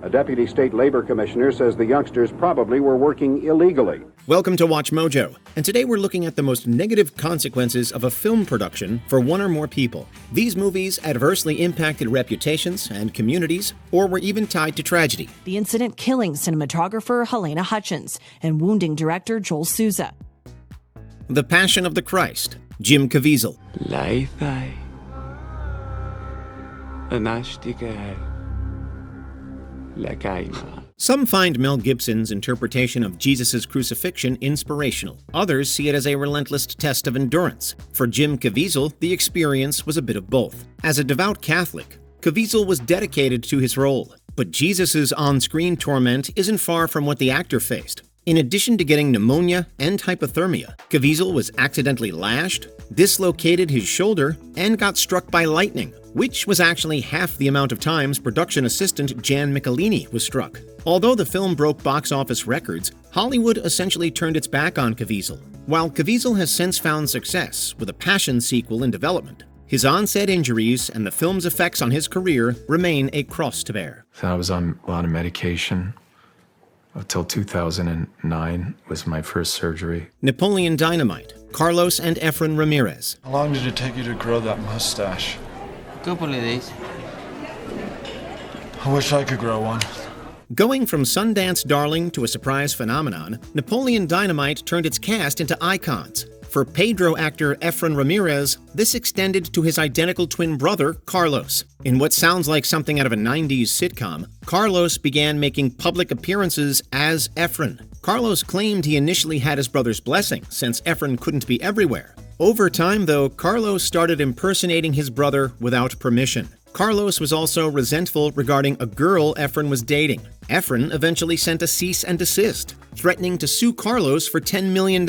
A deputy state labor commissioner says the youngsters probably were working illegally. Welcome to Watch Mojo, and today we're looking at the most negative consequences of a film production for one or more people. These movies adversely impacted reputations and communities, or were even tied to tragedy. The incident killing cinematographer Helena Hutchins and wounding director Joel Souza. The Passion of the Christ, Jim Caviezel. Some find Mel Gibson's interpretation of Jesus' crucifixion inspirational. Others see it as a relentless test of endurance. For Jim Caviezel, the experience was a bit of both. As a devout Catholic, Caviezel was dedicated to his role. But Jesus' on-screen torment isn't far from what the actor faced. In addition to getting pneumonia and hypothermia, Caviezel was accidentally lashed, dislocated his shoulder, and got struck by lightning, which was actually half the amount of times production assistant Jan Michelini was struck. Although the film broke box office records, Hollywood essentially turned its back on Caviezel. While Caviezel has since found success with a Passion sequel in development, his onset injuries and the film's effects on his career remain a cross to bear. So I was on a lot of medication until 2009 was my first surgery. Napoleon Dynamite, Carlos and Efren Ramirez. How long did it take you to grow that mustache? Couple of days. I wish I could grow one. Going from Sundance darling to a surprise phenomenon, Napoleon Dynamite turned its cast into icons. For Pedro actor Efren Ramirez, this extended to his identical twin brother, Carlos. In what sounds like something out of a 90s sitcom, Carlos began making public appearances as Efren. Carlos claimed he initially had his brother's blessing, since Efren couldn't be everywhere. Over time, though, Carlos started impersonating his brother without permission. Carlos was also resentful regarding a girl Efren was dating. Efren eventually sent a cease and desist, threatening to sue Carlos for $10 million.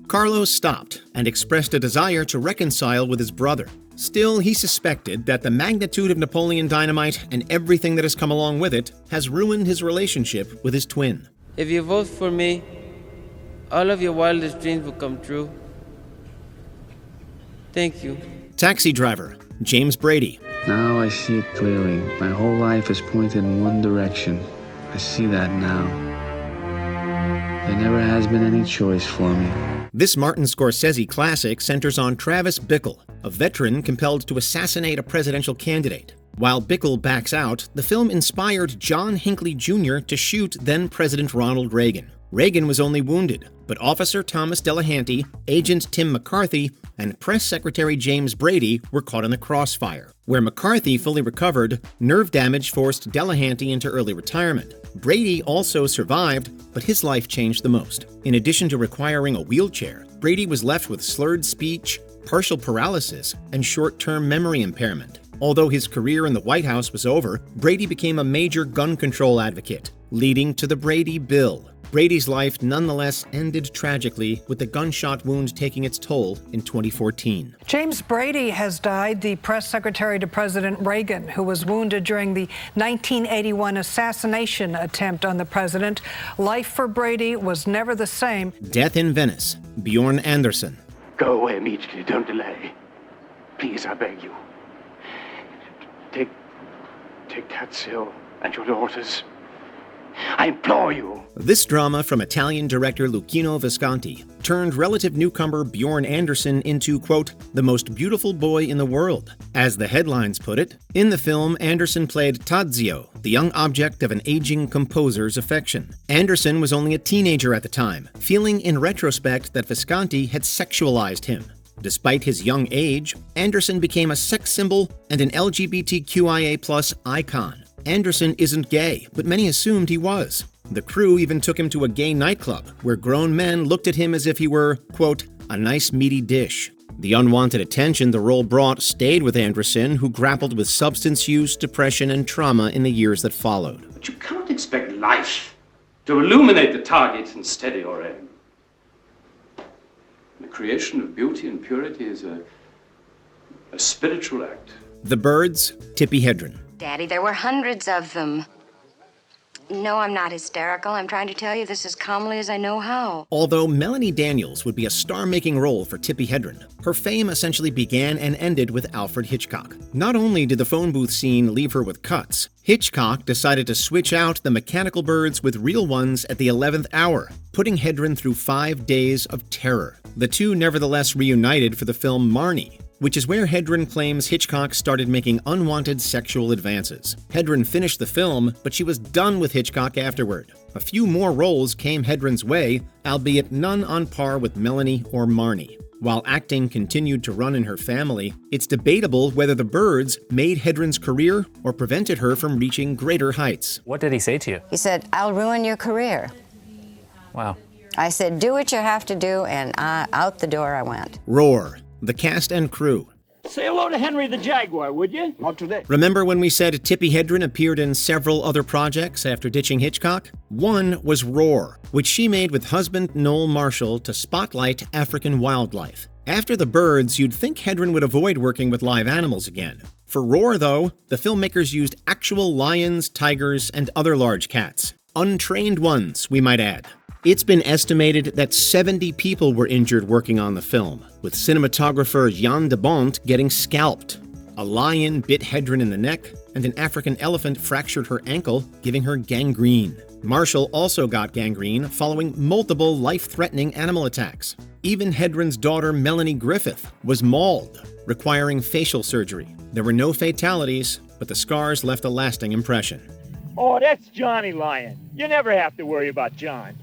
Carlos stopped and expressed a desire to reconcile with his brother. Still, he suspected that the magnitude of Napoleon Dynamite and everything that has come along with it has ruined his relationship with his twin. If you vote for me, all of your wildest dreams will come true. Thank you. Taxi driver, James Brady. Now I see it clearly. My whole life is pointed in one direction. I see that now. There never has been any choice for me. This Martin Scorsese classic centers on Travis Bickle, a veteran compelled to assassinate a presidential candidate. While Bickle backs out, the film inspired John Hinckley Jr. to shoot then-President Ronald Reagan. Reagan was only wounded, but Officer Thomas Delahanty, Agent Tim McCarthy, and Press Secretary James Brady were caught in the crossfire. Where McCarthy fully recovered, nerve damage forced Delahanty into early retirement. Brady also survived, but his life changed the most. In addition to requiring a wheelchair, Brady was left with slurred speech, partial paralysis, and short-term memory impairment. Although his career in the White House was over, Brady became a major gun control advocate, leading to the Brady Bill. Brady's life nonetheless ended tragically, with the gunshot wound taking its toll in 2014. James Brady has died, the press secretary to President Reagan, who was wounded during the 1981 assassination attempt on the president. Life for Brady was never the same. Death in Venice, Bjorn Anderson. Go away immediately, don't delay. Please, I beg you. Take Tazio and your daughters. I implore you. This drama from Italian director Luchino Visconti turned relative newcomer Bjorn Anderson into, quote, the most beautiful boy in the world. As the headlines put it, in the film, Anderson played Tazio, the young object of an aging composer's affection. Anderson was only a teenager at the time, feeling in retrospect that Visconti had sexualized him. Despite his young age, Anderson became a sex symbol and an LGBTQIA+ icon. Anderson isn't gay, but many assumed he was. The crew even took him to a gay nightclub, where grown men looked at him as if he were, quote, a nice meaty dish. The unwanted attention the role brought stayed with Anderson, who grappled with substance use, depression, and trauma in the years that followed. But you can't expect life to illuminate the target and steady your aim. The creation of beauty and purity is a spiritual act. The Birds, Tippi Hedren. Daddy, there were hundreds of them. No, I'm not hysterical. I'm trying to tell you this as calmly as I know how. Although Melanie Daniels would be a star-making role for Tippi Hedren, her fame essentially began and ended with Alfred Hitchcock. Not only did the phone booth scene leave her with cuts, Hitchcock decided to switch out the mechanical birds with real ones at the 11th hour, putting Hedren through 5 days of terror. The two nevertheless reunited for the film Marnie, which is where Hedren claims Hitchcock started making unwanted sexual advances. Hedren finished the film, but she was done with Hitchcock afterward. A few more roles came Hedren's way, albeit none on par with Melanie or Marnie. While acting continued to run in her family, it's debatable whether the birds made Hedren's career or prevented her from reaching greater heights. What did he say to you? He said, I'll ruin your career. Wow. I said, do what you have to do, and out the door I went. Roar. The cast and crew. Say hello to Henry the Jaguar, would you? Not today. Remember when we said Tippi Hedren appeared in several other projects after ditching Hitchcock? One was Roar, which she made with husband Noel Marshall to spotlight African wildlife. After The Birds, you'd think Hedren would avoid working with live animals again. For Roar, though, the filmmakers used actual lions, tigers, and other large cats. Untrained ones, we might add. It's been estimated that 70 people were injured working on the film, with cinematographer Jan de Bont getting scalped. A lion bit Hedren in the neck, and an African elephant fractured her ankle, giving her gangrene. Marshall also got gangrene following multiple life-threatening animal attacks. Even Hedren's daughter Melanie Griffith was mauled, requiring facial surgery. There were no fatalities, but the scars left a lasting impression. Oh, that's Johnny Lyon. You never have to worry about John.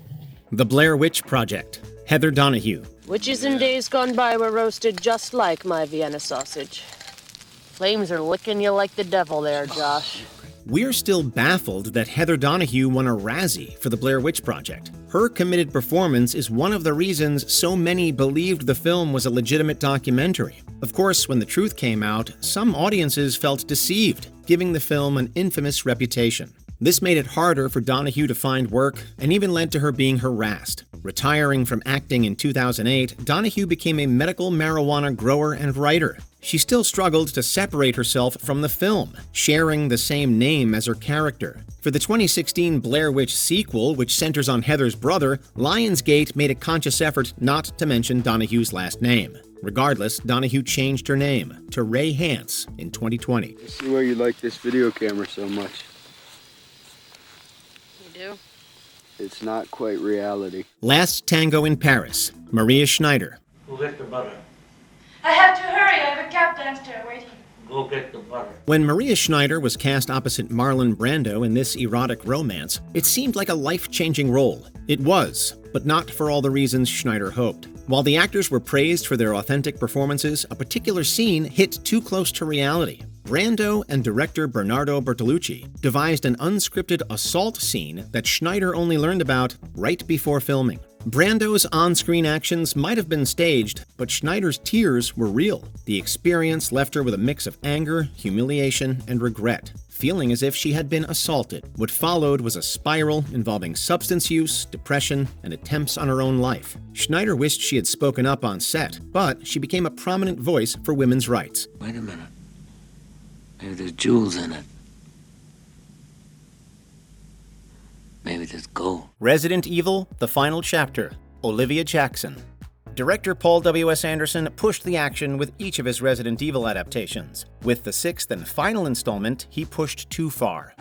The Blair Witch Project. Heather Donahue. Witches in days gone by were roasted just like my Vienna sausage. Flames are licking you like the devil there, Josh. We're still baffled that Heather Donahue won a Razzie for The Blair Witch Project. Her committed performance is one of the reasons so many believed the film was a legitimate documentary. Of course, when the truth came out, some audiences felt deceived, giving the film an infamous reputation. This made it harder for Donahue to find work and even led to her being harassed. Retiring from acting in 2008, Donahue became a medical marijuana grower and writer. She still struggled to separate herself from the film, sharing the same name as her character. For the 2016 Blair Witch sequel, which centers on Heather's brother, Lionsgate made a conscious effort not to mention Donahue's last name. Regardless, Donahue changed her name to Ray Hance in 2020. I see why you like this video camera so much. Do? It's not quite reality. Last Tango in Paris. Maria Schneider. Go get the butter. I have to hurry. I have a cab downstairs waiting. Go get the butter. When Maria Schneider was cast opposite Marlon Brando in this erotic romance, it seemed like a life-changing role. It was, but not for all the reasons Schneider hoped. While the actors were praised for their authentic performances, a particular scene hit too close to reality. Brando and director Bernardo Bertolucci devised an unscripted assault scene that Schneider only learned about right before filming. Brando's on-screen actions might have been staged, but Schneider's tears were real. The experience left her with a mix of anger, humiliation, and regret, feeling as if she had been assaulted. What followed was a spiral involving substance use, depression, and attempts on her own life. Schneider wished she had spoken up on set, but she became a prominent voice for women's rights. Wait a minute. Maybe there's jewels in it. Maybe there's gold. Resident Evil, The Final Chapter. Olivia Jackson. Director Paul W.S. Anderson pushed the action with each of his Resident Evil adaptations. With the sixth and final installment, he pushed too far.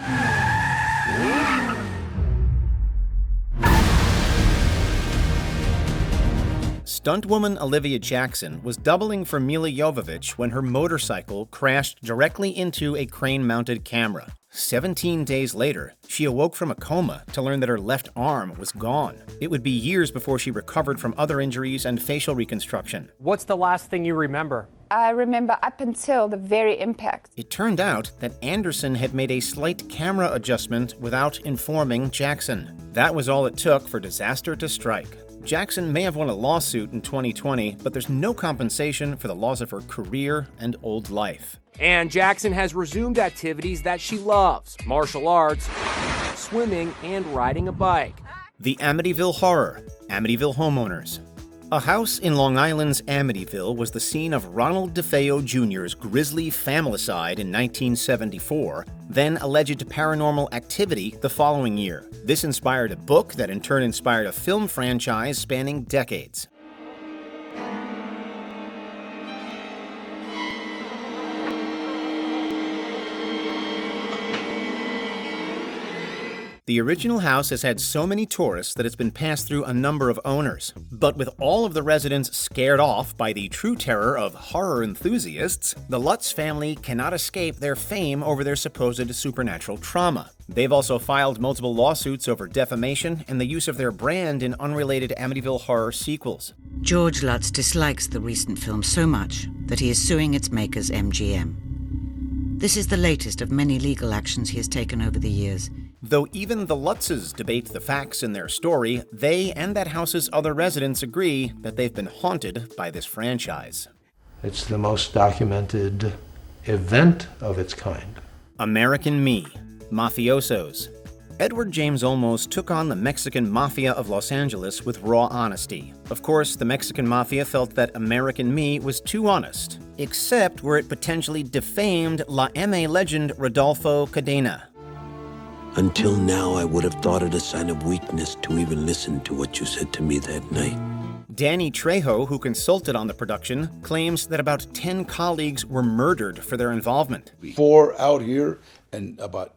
Stuntwoman Olivia Jackson was doubling for Milla Jovovich when her motorcycle crashed directly into a crane-mounted camera. 17 days later, she awoke from a coma to learn that her left arm was gone. It would be years before she recovered from other injuries and facial reconstruction. What's the last thing you remember? I remember up until the very impact. It turned out that Anderson had made a slight camera adjustment without informing Jackson. That was all it took for disaster to strike. Jackson may have won a lawsuit in 2020, but there's no compensation for the loss of her career and old life. And Jackson has resumed activities that she loves: martial arts, swimming, and riding a bike. The Amityville Horror, Amityville Homeowners. A house in Long Island's Amityville was the scene of Ronald DeFeo Jr.'s grisly familicide in 1974, then alleged paranormal activity the following year. This inspired a book that in turn inspired a film franchise spanning decades. The original house has had so many tourists that it's been passed through a number of owners. But with all of the residents scared off by the true terror of horror enthusiasts, the Lutz family cannot escape their fame over their supposed supernatural trauma. They've also filed multiple lawsuits over defamation and the use of their brand in unrelated Amityville horror sequels. George Lutz dislikes the recent film so much that he is suing its makers, MGM. This is the latest of many legal actions he has taken over the years. Though even the Lutzes debate the facts in their story, they and that house's other residents agree that they've been haunted by this franchise. It's the most documented event of its kind. American Me, Mafiosos. Edward James Olmos took on the Mexican Mafia of Los Angeles with raw honesty. Of course, the Mexican Mafia felt that American Me was too honest, except where it potentially defamed La M.A. legend Rodolfo Cadena. Until now, I would have thought it a sign of weakness to even listen to what you said to me that night. Danny Trejo, who consulted on the production, claims that about 10 colleagues were murdered for their involvement. 4 out here and about,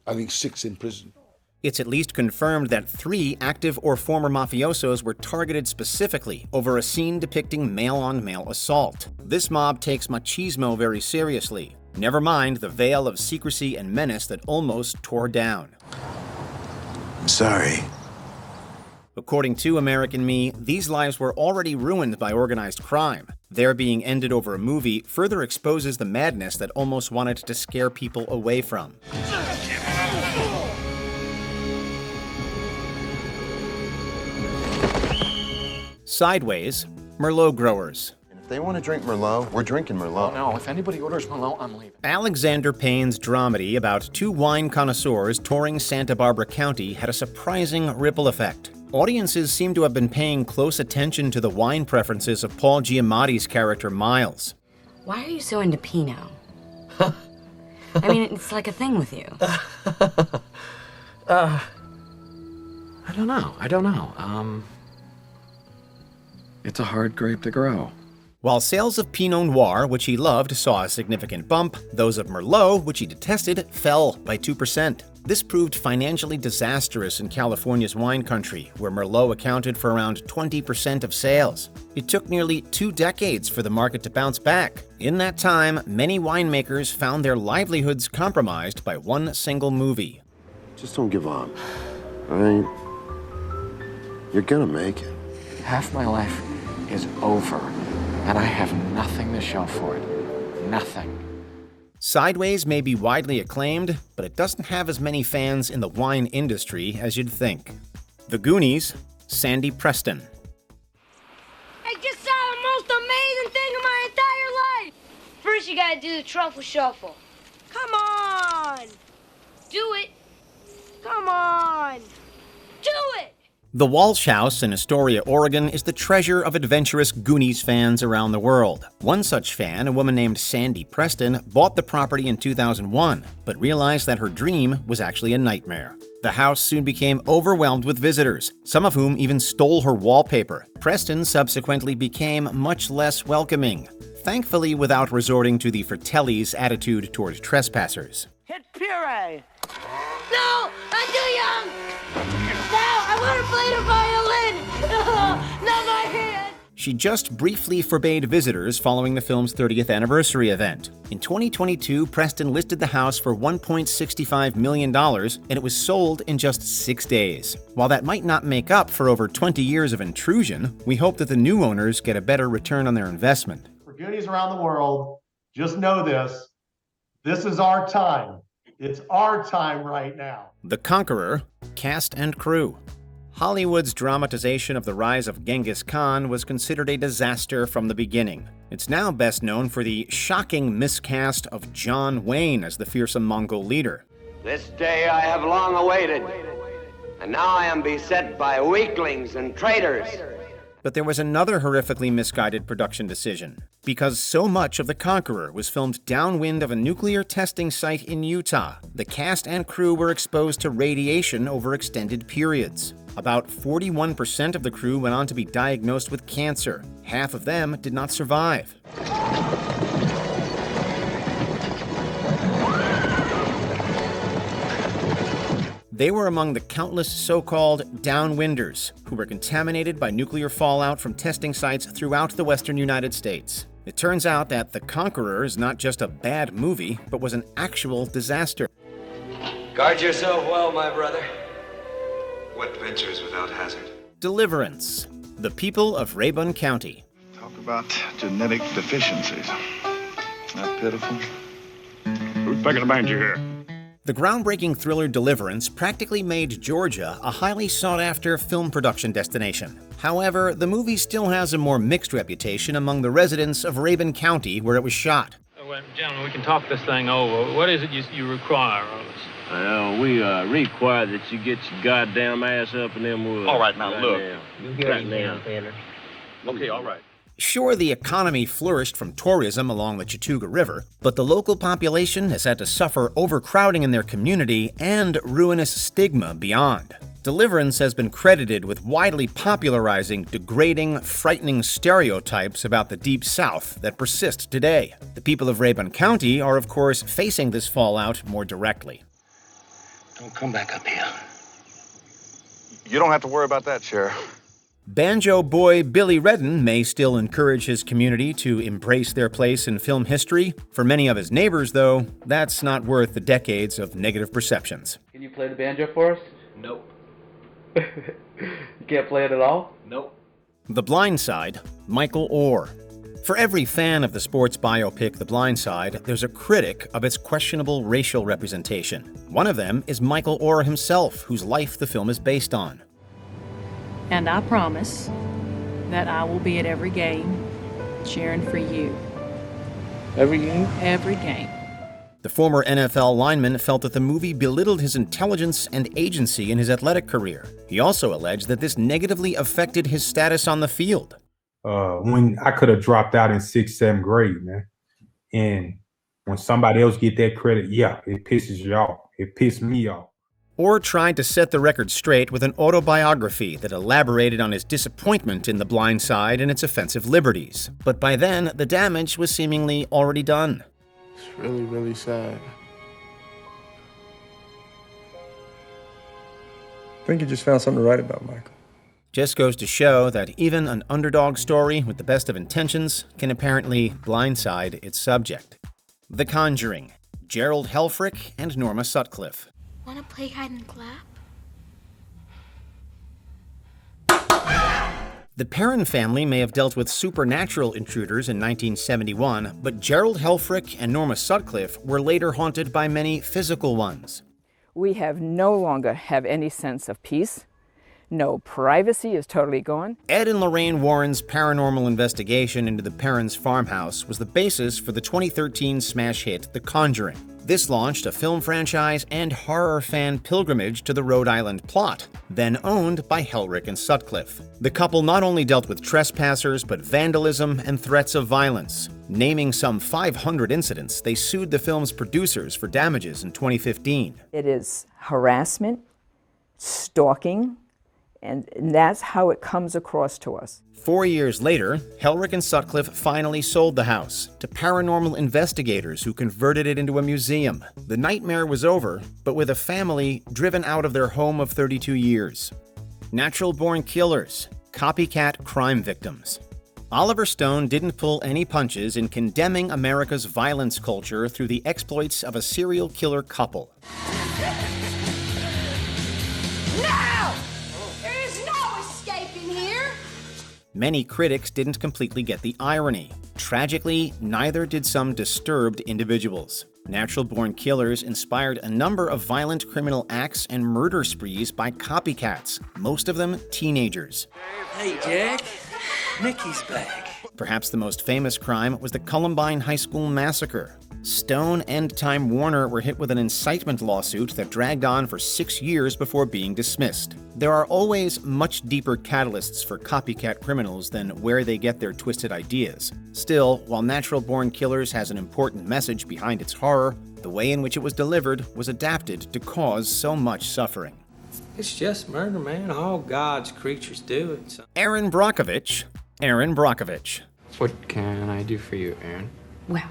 I think, 6 in prison. It's at least confirmed that 3 active or former mafiosos were targeted specifically over a scene depicting male-on-male assault. This mob takes machismo very seriously. Never mind the veil of secrecy and menace that almost tore down. I'm sorry. According to American Me, these lives were already ruined by organized crime. Their being ended over a movie further exposes the madness that almost wanted to scare people away from. Sideways, Merlot growers. If they want to drink Merlot, we're drinking Merlot. No, if anybody orders Merlot, I'm leaving. Alexander Payne's dramedy about 2 wine connoisseurs touring Santa Barbara County had a surprising ripple effect. Audiences seem to have been paying close attention to the wine preferences of Paul Giamatti's character Miles. Why are you so into Pinot? I mean, it's like a thing with you. I don't know. It's a hard grape to grow. While sales of Pinot Noir, which he loved, saw a significant bump, those of Merlot, which he detested, fell by 2%. This proved financially disastrous in California's wine country, where Merlot accounted for around 20% of sales. It took nearly 2 decades for the market to bounce back. In that time, many winemakers found their livelihoods compromised by one single movie. Just don't give up. All right? You're gonna make it. Half my life is over, and I have nothing to show for it. Nothing. Sideways may be widely acclaimed, but it doesn't have as many fans in the wine industry as you'd think. The Goonies, Sandy Preston. I just saw the most amazing thing in my entire life! First you gotta do the truffle shuffle. Come on! Do it! Come on! Do it! The Walsh House in Astoria, Oregon, is the treasure of adventurous Goonies fans around the world. One such fan, a woman named Sandy Preston, bought the property in 2001, but realized that her dream was actually a nightmare. The house soon became overwhelmed with visitors, some of whom even stole her wallpaper. Preston subsequently became much less welcoming, thankfully without resorting to the Fratelli's attitude toward trespassers. Hit puree! No! I'm too young! No! I want to play the violin! Not my hand! She just briefly forbade visitors following the film's 30th anniversary event. In 2022, Preston listed the house for $1.65 million, and it was sold in just 6 days. While that might not make up for over 20 years of intrusion, we hope that the new owners get a better return on their investment. For Goonies around the world, just know this. This is our time. It's our time right now. The Conqueror, cast and crew. Hollywood's dramatization of the rise of Genghis Khan was considered a disaster from the beginning. It's now best known for the shocking miscast of John Wayne as the fearsome Mongol leader. This day I have long awaited, and now I am beset by weaklings and traitors, But there was another horrifically misguided production decision. Because so much of The Conqueror was filmed downwind of a nuclear testing site in Utah, the cast and crew were exposed to radiation over extended periods. About 41% of the crew went on to be diagnosed with cancer. Half of them did not survive. They were among the countless so-called downwinders who were contaminated by nuclear fallout from testing sites throughout the western United States. It turns out that The Conqueror is not just a bad movie, but was an actual disaster. Guard yourself well, my brother. What ventures without hazard? Deliverance. The people of Rabun County. Talk about genetic deficiencies. Not pitiful. Who's picking a banjo here? The groundbreaking thriller Deliverance practically made Georgia a highly sought-after film production destination. However, the movie still has a more mixed reputation among the residents of Rabun County, where it was shot. Well, gentlemen, we can talk this thing over. What is it you require of us? Well, we require that you get your goddamn ass up in them woods. All right, now, look. You get it down, Tanner. Okay, all right. Sure, the economy flourished from tourism along the Chattooga River, but the local population has had to suffer overcrowding in their community and ruinous stigma beyond. Deliverance has been credited with widely popularizing degrading, frightening stereotypes about the Deep South that persist today. The people of Rabun County are, of course, facing this fallout more directly. Don't come back up here. You don't have to worry about that, Sheriff. Banjo boy Billy Redden may still encourage his community to embrace their place in film history. For many of his neighbors, though, that's not worth the decades of negative perceptions. Can you play the banjo for us? Nope. You can't play it at all? Nope. The Blind Side, Michael Oher. For every fan of the sports biopic The Blind Side, there's a critic of its questionable racial representation. One of them is Michael Oher himself, whose life the film is based on. And I promise that I will be at every game cheering for you. Every game? Every game. The former NFL lineman felt that the movie belittled his intelligence and agency in his athletic career. He also alleged that this negatively affected his status on the field. When I could have dropped out in 6th, 7th grade, man. And when somebody else get that credit, yeah, it pisses you off. It pissed me off. Or tried to set the record straight with an autobiography that elaborated on his disappointment in The Blind Side and its offensive liberties. But by then, the damage was seemingly already done. It's really, really sad. I think you just found something to write about, Michael. Just goes to show that even an underdog story with the best of intentions can apparently blindside its subject. The Conjuring, Gerald Helfrich and Norma Sutcliffe. Wanna play hide and clap? The Perron family may have dealt with supernatural intruders in 1971, but Gerald Helfrich and Norma Sutcliffe were later haunted by many physical ones. We no longer have any sense of peace. No privacy is totally gone. Ed and Lorraine Warren's paranormal investigation into the Perrons' farmhouse was the basis for the 2013 smash hit The Conjuring. This launched a film franchise and horror fan pilgrimage to the Rhode Island plot, then owned by Helfrich and Sutcliffe. The couple not only dealt with trespassers, but vandalism and threats of violence. Naming some 500 incidents, they sued the film's producers for damages in 2015. It is harassment, stalking, and that's how it comes across to us. 4 years later, Helfrich and Sutcliffe finally sold the house to paranormal investigators who converted it into a museum. The nightmare was over, but with a family driven out of their home of 32 years. Natural-born killers, copycat crime victims. Oliver Stone didn't pull any punches in condemning America's violence culture through the exploits of a serial killer couple. Many critics didn't completely get the irony. Tragically, neither did some disturbed individuals. Natural-born killers inspired a number of violent criminal acts and murder sprees by copycats, most of them teenagers. Hey, Jack. Mickey's back. Perhaps the most famous crime was the Columbine High School massacre. Stone and Time Warner were hit with an incitement lawsuit that dragged on for 6 years before being dismissed. There are always much deeper catalysts for copycat criminals than where they get their twisted ideas. Still, while Natural Born Killers has an important message behind its horror, the way in which it was delivered was adapted to cause so much suffering. It's just murder, man. All God's creatures do it. Aaron Brockovich. What can I do for you, Aaron? Well,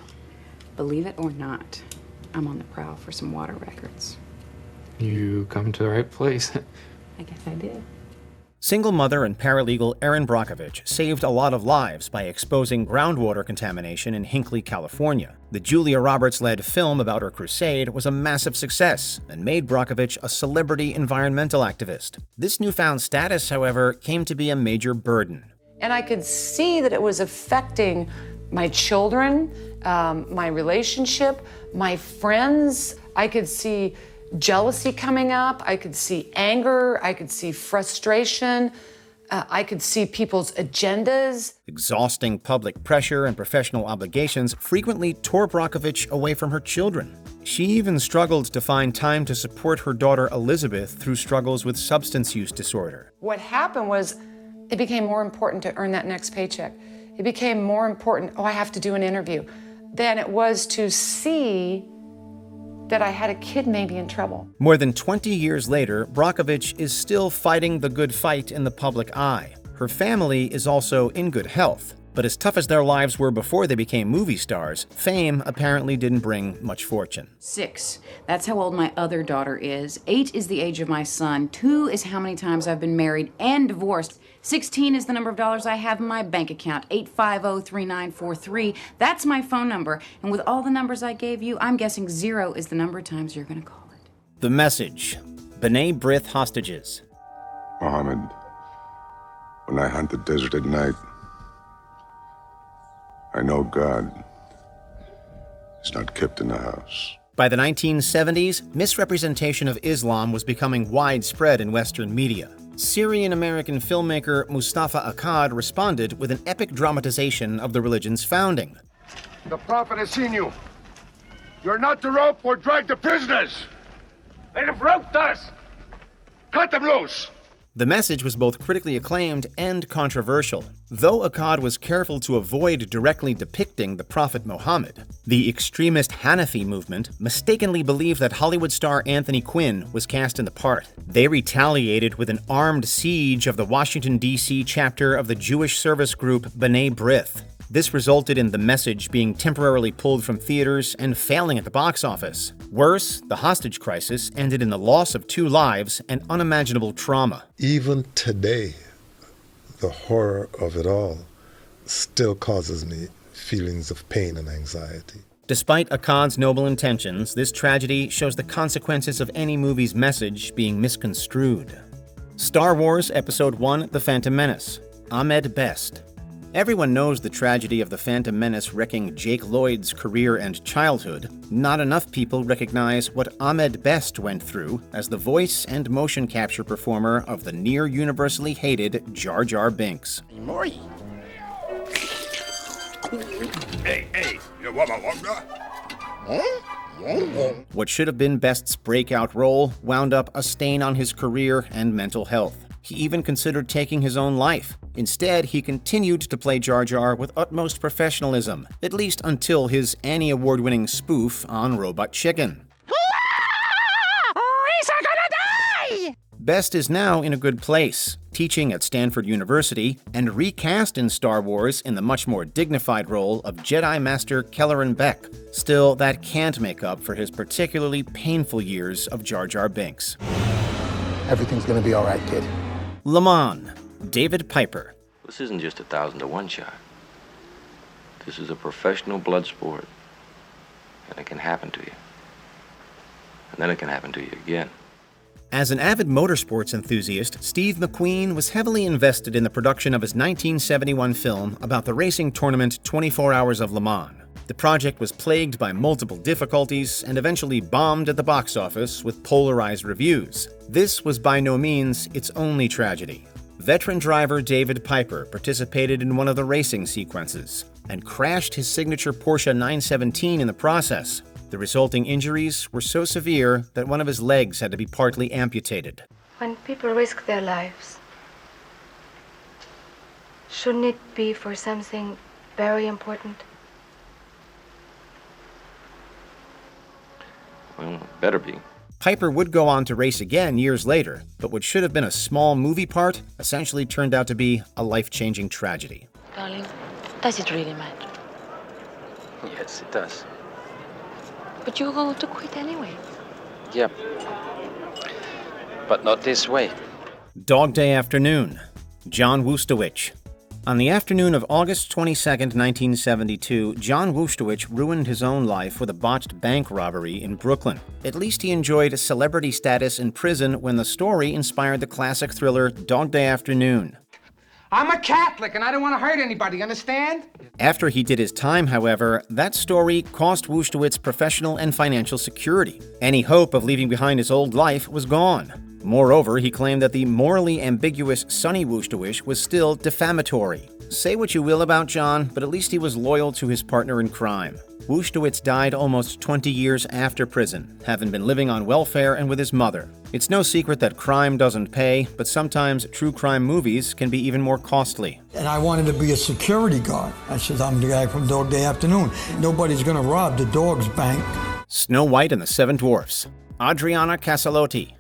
believe it or not, I'm on the prowl for some water records. You come to the right place. I guess I did. Single mother and paralegal Erin Brockovich saved a lot of lives by exposing groundwater contamination in Hinckley, California. The Julia Roberts-led film about her crusade was a massive success and made Brockovich a celebrity environmental activist. This newfound status, however, came to be a major burden. And I could see that it was affecting my children, my relationship, my friends. I could see jealousy coming up. I could see anger. I could see frustration. I could see people's agendas. Exhausting public pressure and professional obligations frequently tore Brockovich away from her children. She even struggled to find time to support her daughter Elizabeth through struggles with substance use disorder. What happened was it became more important to earn that next paycheck. It became more important, I have to do an interview, than it was to see that I had a kid maybe in trouble. More than 20 years later, Brockovich is still fighting the good fight in the public eye. Her family is also in good health, but as tough as their lives were before they became movie stars, fame apparently didn't bring much fortune. 6. That's how old my other daughter is. 8 is the age of my son. 2 is how many times I've been married and divorced. 16 is the number of dollars I have in my bank account, 850-3943. That's my phone number. And with all the numbers I gave you, I'm guessing 0 is the number of times you're going to call it. The message. B'nai B'rith hostages. Mohammed, when I hunt the desert at night, I know God is not kept in the house. By the 1970s, misrepresentation of Islam was becoming widespread in Western media. Syrian-American filmmaker Mustafa Akkad responded with an epic dramatization of the religion's founding. The Prophet has seen you. You're not to rope or drag the prisoners. They have roped us. Cut them loose. The message was both critically acclaimed and controversial. Though Akkad was careful to avoid directly depicting the Prophet Muhammad, the extremist Hanafi movement mistakenly believed that Hollywood star Anthony Quinn was cast in the part. They retaliated with an armed siege of the Washington, D.C. chapter of the Jewish service group B'nai B'rith. This resulted in The Message being temporarily pulled from theaters and failing at the box office. Worse, the hostage crisis ended in the loss of 2 lives and unimaginable trauma. Even today, the horror of it all still causes me feelings of pain and anxiety. Despite Akkad's noble intentions, this tragedy shows the consequences of any movie's message being misconstrued. Star Wars Episode 1: The Phantom Menace. Ahmed Best. Everyone knows the tragedy of the Phantom Menace wrecking Jake Lloyd's career and childhood. Not enough people recognize what Ahmed Best went through as the voice and motion capture performer of the near-universally hated Jar Jar Binks. Hey, you want What should have been Best's breakout role wound up a stain on his career and mental health. He even considered taking his own life. Instead, he continued to play Jar Jar with utmost professionalism, at least until his Annie Award-winning spoof on Robot Chicken. Best is now in a good place, teaching at Stanford University and recast in Star Wars in the much more dignified role of Jedi Master Kelleran Beck. Still, that can't make up for his particularly painful years of Jar Jar Binks. Everything's gonna be all right, kid. Le Mans, David Piper. This isn't just a 1,000-to-1 shot. This is a professional blood sport. And it can happen to you. And then it can happen to you again. As an avid motorsports enthusiast, Steve McQueen was heavily invested in the production of his 1971 film about the racing tournament 24 Hours of Le Mans. The project was plagued by multiple difficulties and eventually bombed at the box office with polarized reviews. This was by no means its only tragedy. Veteran driver David Piper participated in one of the racing sequences and crashed his signature Porsche 917 in the process. The resulting injuries were so severe that one of his legs had to be partly amputated. When people risk their lives, shouldn't it be for something very important? Well, it better be. Piper would go on to race again years later, but what should have been a small movie part essentially turned out to be a life-changing tragedy. Darling, does it really matter? Yes, it does. But you're going to quit anyway. Yep. But not this way. Dog Day Afternoon, John Wustowich. On the afternoon of August 22, 1972, John Wustowich ruined his own life with a botched bank robbery in Brooklyn. At least he enjoyed celebrity status in prison when the story inspired the classic thriller Dog Day Afternoon. I'm a Catholic and I don't want to hurt anybody, understand? After he did his time, however, that story cost Wustowich professional and financial security. Any hope of leaving behind his old life was gone. Moreover, he claimed that the morally ambiguous Sonny Wustowich was still defamatory. Say what you will about John, but at least he was loyal to his partner in crime. Wustowich died almost 20 years after prison, having been living on welfare and with his mother. It's no secret that crime doesn't pay, but sometimes true crime movies can be even more costly. And I wanted to be a security guard. I said, I'm the guy from Dog Day Afternoon. Nobody's going to rob the dog's bank. Snow White and the Seven Dwarfs, Adriana Casalotti.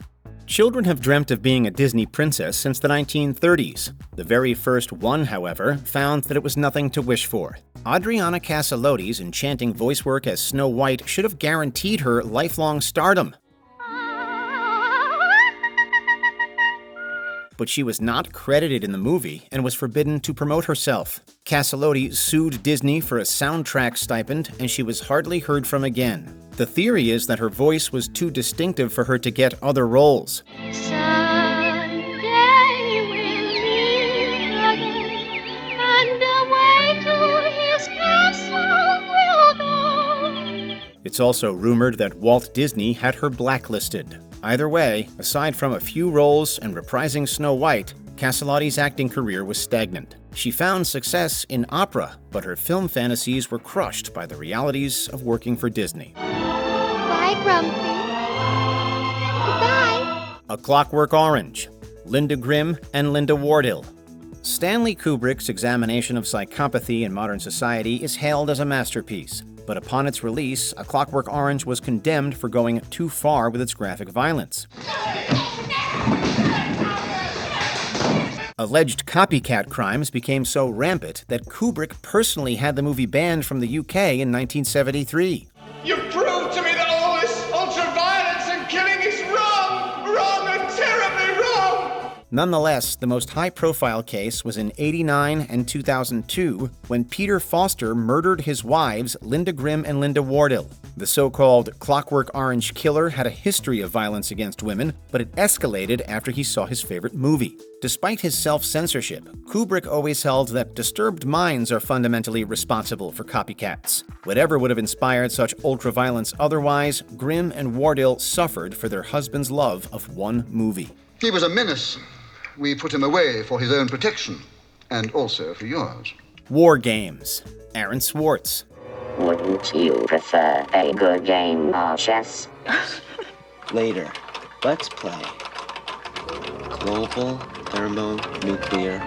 Children have dreamt of being a Disney princess since the 1930s. The very first one, however, found that it was nothing to wish for. Adriana Casalotti's enchanting voice work as Snow White should have guaranteed her lifelong stardom. But she was not credited in the movie and was forbidden to promote herself. Casalotti sued Disney for a soundtrack stipend, and she was hardly heard from again. The theory is that her voice was too distinctive for her to get other roles. It's also rumored that Walt Disney had her blacklisted. Either way, aside from a few roles and reprising Snow White, Casalotti's acting career was stagnant. She found success in opera, but her film fantasies were crushed by the realities of working for Disney. Bye, Grumpy. Bye. A Clockwork Orange, Linda Grimm and Linda Wardhill. Stanley Kubrick's examination of psychopathy in modern society is hailed as a masterpiece. But upon its release, A Clockwork Orange was condemned for going too far with its graphic violence. Alleged copycat crimes became so rampant that Kubrick personally had the movie banned from the UK in 1973. You've proved to me that all this ultra-violence and killing is wrong and terribly wrong! Nonetheless, the most high-profile case was in '89 and 2002, when Peter Foster murdered his wives, Linda Grimm and Linda Wardhill. The so-called Clockwork Orange killer had a history of violence against women, but it escalated after he saw his favorite movie. Despite his self-censorship, Kubrick always held that disturbed minds are fundamentally responsible for copycats. Whatever would have inspired such ultra-violence otherwise, Grimm and Wardhill suffered for their husband's love of one movie. He was a menace. We put him away for his own protection, and also for yours. WarGames, Aaron Swartz. Wouldn't you prefer a good game of chess? Later, let's play Global Thermonuclear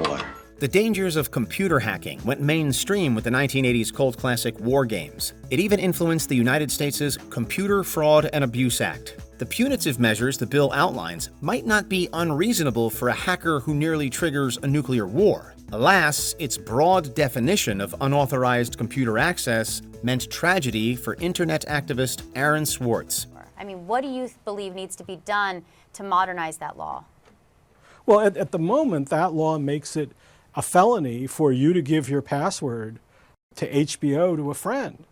War. The dangers of computer hacking went mainstream with the 1980s cult classic WarGames. It even influenced the United States' Computer Fraud and Abuse Act. The punitive measures the bill outlines might not be unreasonable for a hacker who nearly triggers a nuclear war. Alas, its broad definition of unauthorized computer access meant tragedy for internet activist Aaron Swartz. I mean, what do you believe needs to be done to modernize that law? Well, at the moment, that law makes it a felony for you to give your password to HBO to a friend.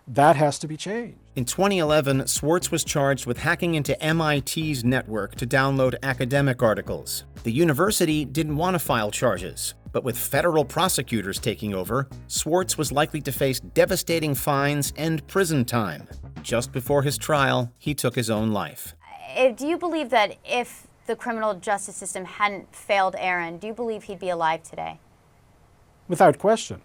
That has to be changed. In 2011, Swartz was charged with hacking into MIT's network to download academic articles. The university didn't want to file charges, but with federal prosecutors taking over, Swartz was likely to face devastating fines and prison time. Just before his trial, he took his own life. Do you believe that if the criminal justice system hadn't failed Aaron, do you believe he'd be alive today? Without question.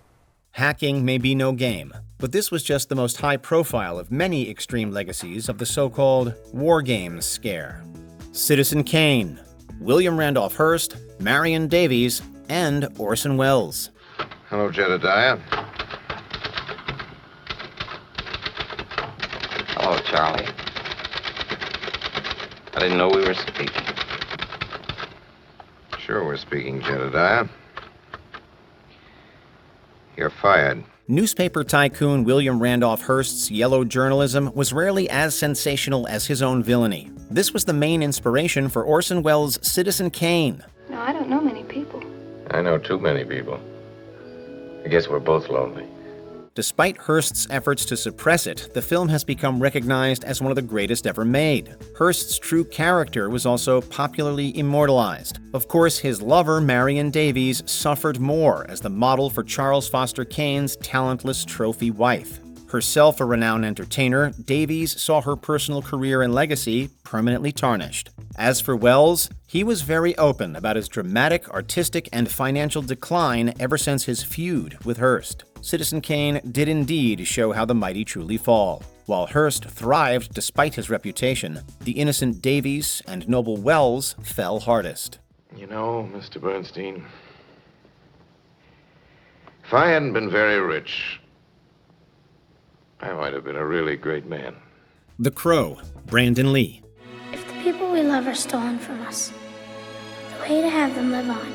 Hacking may be no game, but this was just the most high-profile of many extreme legacies of the so-called WarGames scare. Citizen Kane, William Randolph Hearst, Marion Davies, and Orson Welles. Hello, Jedediah. Hello, Charlie. I didn't know we were speaking. Sure we're speaking, Jedediah. You're fired. Newspaper tycoon William Randolph Hearst's yellow journalism was rarely as sensational as his own villainy. This was the main inspiration for Orson Welles' Citizen Kane. No, I don't know many people. I know too many people. I guess we're both lonely. Despite Hearst's efforts to suppress it, the film has become recognized as one of the greatest ever made. Hearst's true character was also popularly immortalized. Of course, his lover, Marion Davies, suffered more as the model for Charles Foster Kane's talentless trophy wife. Herself a renowned entertainer, Davies saw her personal career and legacy permanently tarnished. As for Welles, he was very open about his dramatic, artistic, and financial decline ever since his feud with Hearst. Citizen Kane did indeed show how the mighty truly fall. While Hearst thrived despite his reputation, the innocent Davies and noble Welles fell hardest. You know, Mr. Bernstein, if I hadn't been very rich, I might have been a really great man. The Crow, Brandon Lee. If the people we love are stolen from us, the way to have them live on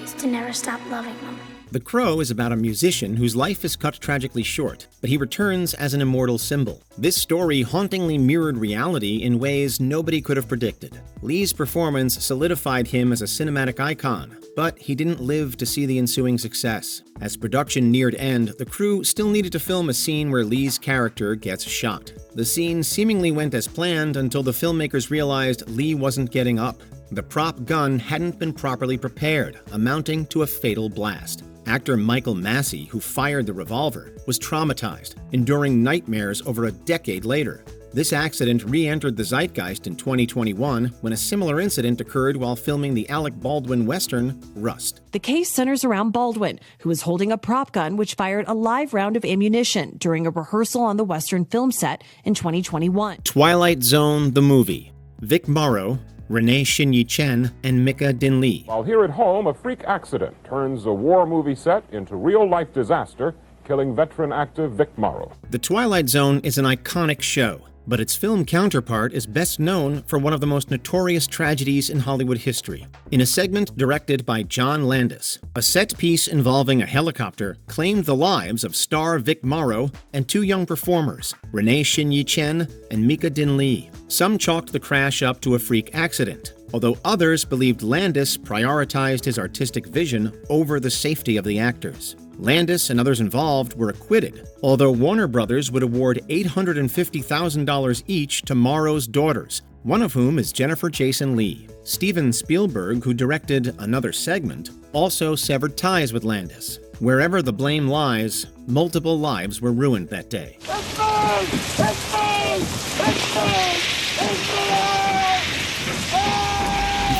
is to never stop loving them. The Crow is about a musician whose life is cut tragically short, but he returns as an immortal symbol. This story hauntingly mirrored reality in ways nobody could have predicted. Lee's performance solidified him as a cinematic icon, but he didn't live to see the ensuing success. As production neared end, the crew still needed to film a scene where Lee's character gets shot. The scene seemingly went as planned until the filmmakers realized Lee wasn't getting up. The prop gun hadn't been properly prepared, amounting to a fatal blast. Actor Michael Massey, who fired the revolver, was traumatized, enduring nightmares over a decade later. This accident re-entered the zeitgeist in 2021 when a similar incident occurred while filming the Alec Baldwin western, Rust. The case centers around Baldwin, who was holding a prop gun which fired a live round of ammunition during a rehearsal on the western film set in 2021. Twilight Zone, the movie. Vic Morrow, Renee Shin-Yi Chen, and Mika Din Lee. While here at home, a freak accident turns a war movie set into real-life disaster, killing veteran actor Vic Morrow. The Twilight Zone is an iconic show, but its film counterpart is best known for one of the most notorious tragedies in Hollywood history. In a segment directed by John Landis, a set piece involving a helicopter claimed the lives of star Vic Morrow and two young performers, Renee Shin-Yi Chen and Mika Din Lee. Some chalked the crash up to a freak accident, although others believed Landis prioritized his artistic vision over the safety of the actors. Landis and others involved were acquitted, although Warner Brothers would award $850,000 each to Morrow's daughters, one of whom is Jennifer Jason Leigh. Steven Spielberg, who directed another segment, also severed ties with Landis. Wherever the blame lies, multiple lives were ruined that day.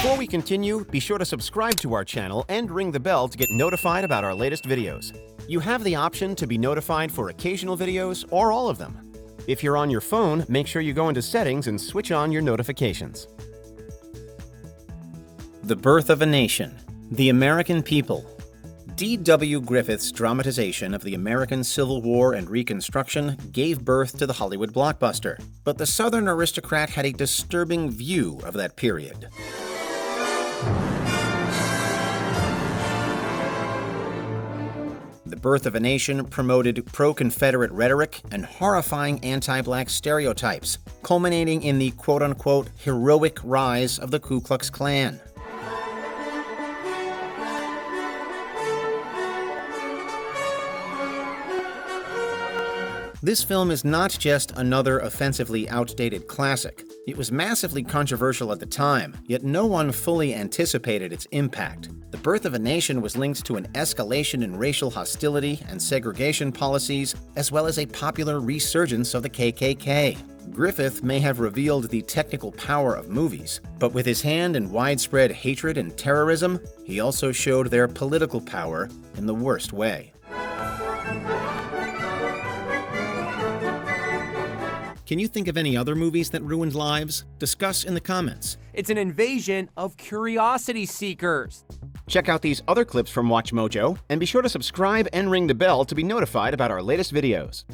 Before we continue, be sure to subscribe to our channel and ring the bell to get notified about our latest videos. You have the option to be notified for occasional videos or all of them. If you're on your phone, make sure you go into Settings and switch on your notifications. The Birth of a Nation. The American People. D.W. Griffith's dramatization of the American Civil War and Reconstruction gave birth to the Hollywood blockbuster, but the Southern aristocrat had a disturbing view of that period. The Birth of a Nation promoted pro-Confederate rhetoric and horrifying anti-black stereotypes, culminating in the quote-unquote heroic rise of the Ku Klux Klan. This film is not just another offensively outdated classic. It was massively controversial at the time, yet no one fully anticipated its impact. The Birth of a Nation was linked to an escalation in racial hostility and segregation policies, as well as a popular resurgence of the KKK. Griffith may have revealed the technical power of movies, but with his hand in widespread hatred and terrorism, he also showed their political power in the worst way. Can you think of any other movies that ruined lives? Discuss in the comments. It's an invasion of curiosity seekers. Check out these other clips from WatchMojo, and be sure to subscribe and ring the bell to be notified about our latest videos.